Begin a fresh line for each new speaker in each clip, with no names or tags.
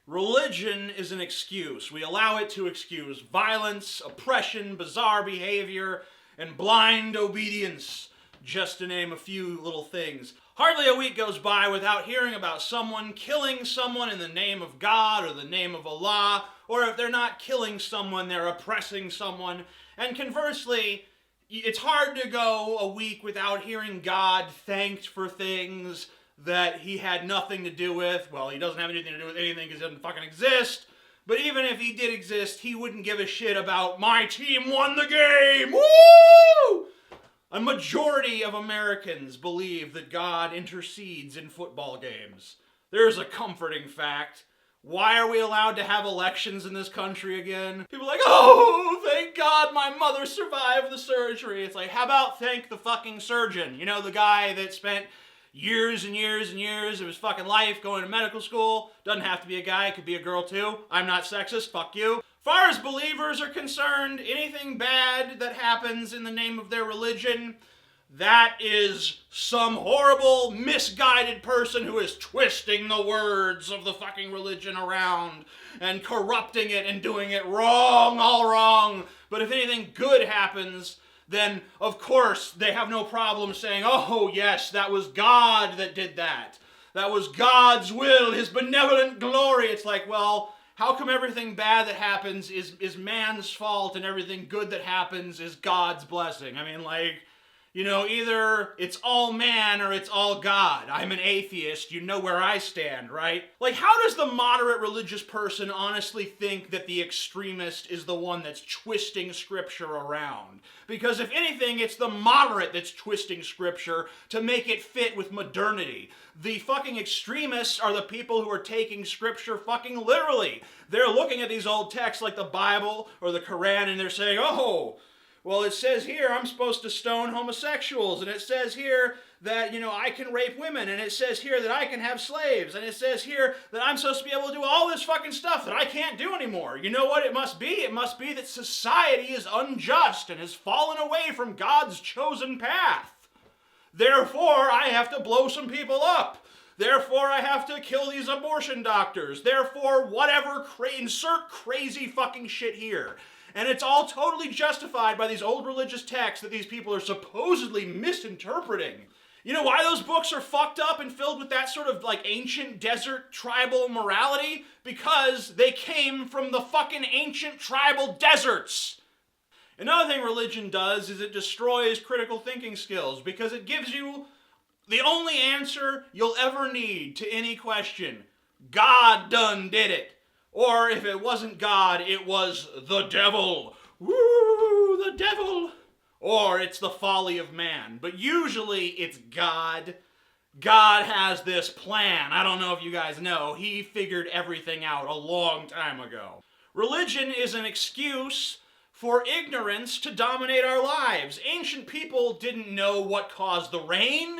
Religion is an excuse. We allow it to excuse violence, oppression, bizarre behavior, and blind obedience, just to name a few little things. Hardly a week goes by without hearing about someone killing someone in the name of God or the name of Allah, or if they're not killing someone, they're oppressing someone. And conversely, it's hard to go a week without hearing God thanked for things that he had nothing to do with. Well, he doesn't have anything to do with anything because he doesn't fucking exist. But even if he did exist, he wouldn't give a shit about my team won the game. Woo! A majority of Americans believe that God intercedes in football games. There's a comforting fact. Why are we allowed to have elections in this country again? People are like, oh, thank God my mother survived the surgery. It's like, how about thank the fucking surgeon? You know, the guy that spent years and years and years of his fucking life going to medical school. Doesn't have to be a guy, it could be a girl too. I'm not sexist, fuck you. Far as believers are concerned, anything bad that happens in the name of their religion, that is some horrible, misguided person who is twisting the words of the fucking religion around and corrupting it and doing it wrong, all wrong. But if anything good happens, then of course they have no problem saying, oh yes, that was God that did that. That was God's will, his benevolent glory. It's like, well, how come everything bad that happens is man's fault and everything good that happens is God's blessing? I mean, like, you know, either it's all man or it's all God. I'm an atheist, you know where I stand, right? Like, how does the moderate religious person honestly think that the extremist is the one that's twisting scripture around? Because if anything, it's the moderate that's twisting scripture to make it fit with modernity. The fucking extremists are the people who are taking scripture fucking literally. They're looking at these old texts like the Bible or the Quran and they're saying, oh, well, it says here I'm supposed to stone homosexuals, and it says here that, you know, I can rape women, and it says here that I can have slaves, and it says here that I'm supposed to be able to do all this fucking stuff that I can't do anymore. You know what it must be? It must be that society is unjust and has fallen away from God's chosen path. Therefore, I have to blow some people up. Therefore, I have to kill these abortion doctors. Therefore, whatever, insert crazy fucking shit here. And it's all totally justified by these old religious texts that these people are supposedly misinterpreting. You know why those books are fucked up and filled with that sort of like ancient desert tribal morality? Because they came from the fucking ancient tribal deserts. Another thing religion does is it destroys critical thinking skills because it gives you the only answer you'll ever need to any question. God done did it. Or if it wasn't God, it was the devil. Woo, the devil. Or it's the folly of man. But usually it's God. God has this plan. I don't know if you guys know. He figured everything out a long time ago. Religion is an excuse for ignorance to dominate our lives. Ancient people didn't know what caused the rain.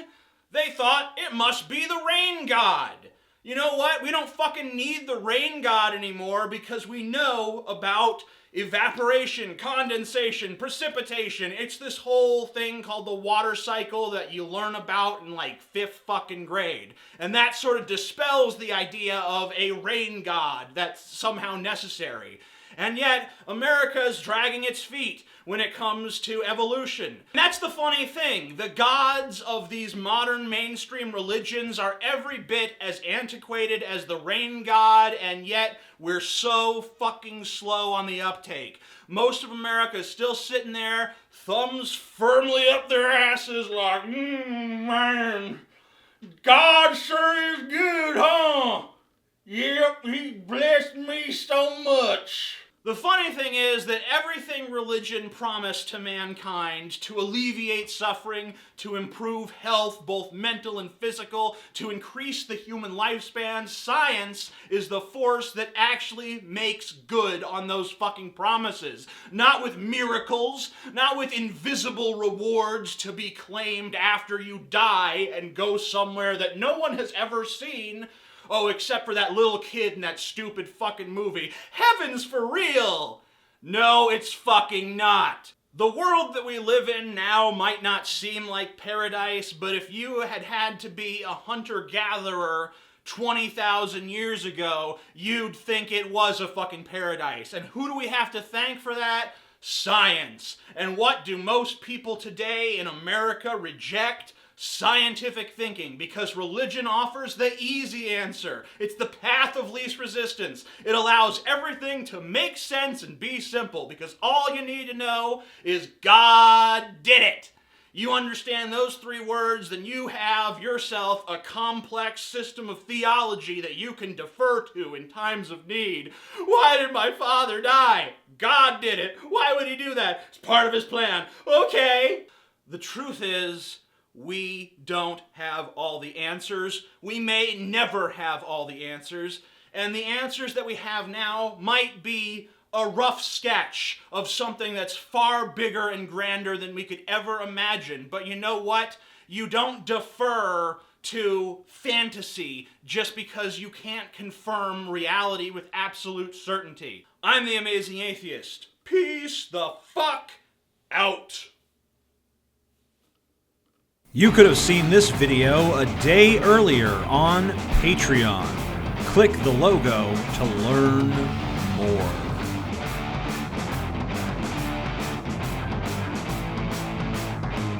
They thought it must be the rain god. You know what? We don't fucking need the rain god anymore because we know about evaporation, condensation, precipitation. It's this whole thing called the water cycle that you learn about in like 5th fucking grade. And that sort of dispels the idea of a rain god that's somehow necessary. And yet, America is dragging its feet when it comes to evolution. And that's the funny thing. The gods of these modern mainstream religions are every bit as antiquated as the rain god, and yet we're so fucking slow on the uptake. Most of America is still sitting there, thumbs firmly up their asses like, man, God sure is good, huh? Yep, he blessed me so much. The funny thing is that everything religion promised to mankind to alleviate suffering, to improve health, both mental and physical, to increase the human lifespan, science is the force that actually makes good on those fucking promises. Not with miracles, not with invisible rewards to be claimed after you die and go somewhere that no one has ever seen. Oh, except for that little kid in that stupid fucking movie. Heaven's for real! No, it's fucking not. The world that we live in now might not seem like paradise, but if you had had to be a hunter-gatherer 20,000 years ago, you'd think it was a fucking paradise. And who do we have to thank for that? Science. And what do most people today in America reject? Scientific thinking, because religion offers the easy answer. It's the path of least resistance. It allows everything to make sense and be simple, because all you need to know is God did it. You understand those three words, then you have yourself a complex system of theology that you can defer to in times of need. Why did my father die? God did it. Why would he do that? It's part of his plan. Okay. The truth is, we don't have all the answers. We may never have all the answers. And the answers that we have now might be a rough sketch of something that's far bigger and grander than we could ever imagine. But you know what? You don't defer to fantasy just because you can't confirm reality with absolute certainty. I'm the Amazing Atheist. Peace the fuck out.
You could have seen this video a day earlier on Patreon. Click the logo to learn